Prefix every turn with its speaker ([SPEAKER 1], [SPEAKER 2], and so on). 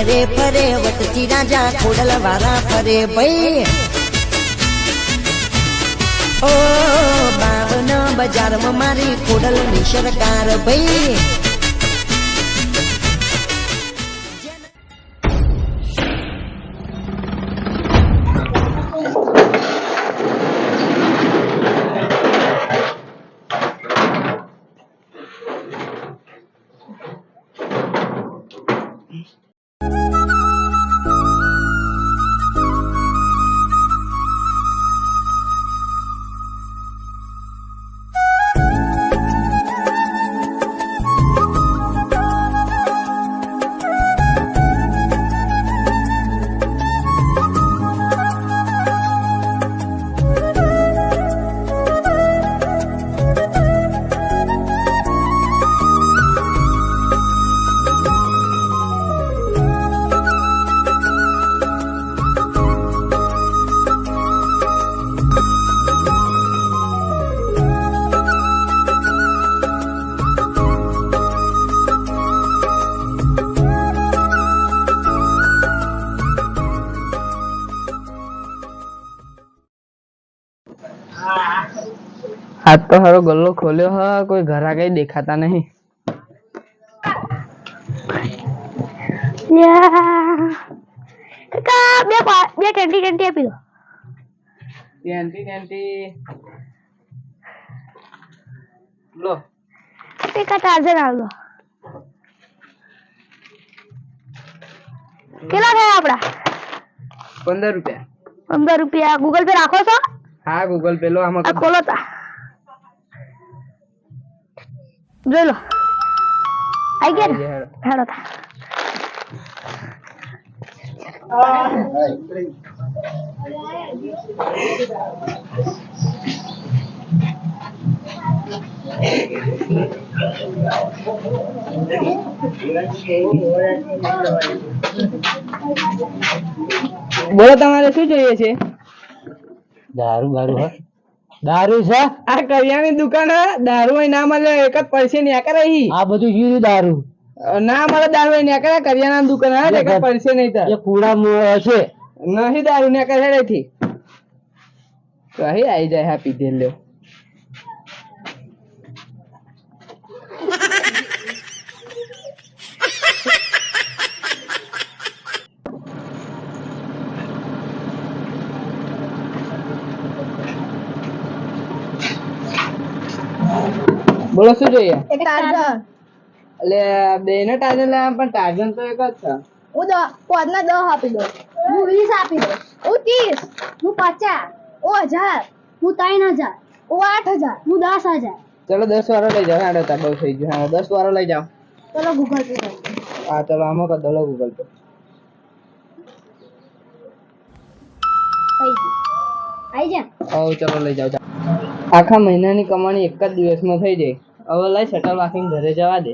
[SPEAKER 1] ફરે ફરે વટથી રાજા ખોડલ વાળા ફરે ભાઈ ઓ બાવન બજારમાં મારી ખોડલ ની સરકાર ભાઈ
[SPEAKER 2] आज तो हरो गल्लो खोल्यो है कोई घर आ गई देखाता नहीं
[SPEAKER 3] બે ટેન્ટી આપી દો
[SPEAKER 2] ટેન્ટી લો
[SPEAKER 3] એક ચાર્જર આવ દો કેટલા થયા આપડા
[SPEAKER 2] 15 રૂપિયા
[SPEAKER 3] 15 રૂપિયા ગૂગલ પે રાખો છો
[SPEAKER 2] हाँ गूगल पे लो आमा
[SPEAKER 3] खोलो ता जो लो आई गया हेलो था
[SPEAKER 2] बोलो તમારે શું જોઈએ છે
[SPEAKER 4] दारू दारू है दारू છે
[SPEAKER 2] આ કરિયાની દુકાન હે દારૂ હોય ના મળે એક જ પૈસે ન્યા કરે હી
[SPEAKER 4] આ બધું જીરું દાरू
[SPEAKER 2] ના મળે દારૂ હોય ન્યા કરે કરિયાના દુકાન હે એક જ પૈસે નહીં તા
[SPEAKER 4] એ કુડા છે
[SPEAKER 2] નહીં દારૂ ન્યા કરે હેડેથી તો અહીં આવી જાય હા પીધે લ્યો બોલો શું જોઈએ
[SPEAKER 3] एक चार्जर
[SPEAKER 2] એટલે બેને ટાર્જન લાવ્યા પણ ટાર્જન તો એક જ છે
[SPEAKER 3] હું પોદના 10 આપી દો હું 20 આપી દો હું 30 હું 50 હું 1000 હું 3000 હું 8000 હું 10000
[SPEAKER 2] ચલો 10 વાળો લઈ જાઓ આડો તા બહુ થઈ ગયું હા 10 વાળો લઈ જાઓ
[SPEAKER 3] ચલો ગૂગલ પે કરો
[SPEAKER 2] હા ચલો આમાં કર દો ગૂગલ પે
[SPEAKER 3] આઈ જા
[SPEAKER 2] હા ચલો લઈ જાઓ આખા મહિનાની કમાણી એક જ દિવસમાં થઈ જાય હવે લઈ શટલ વાકીને ઘરે જવા દે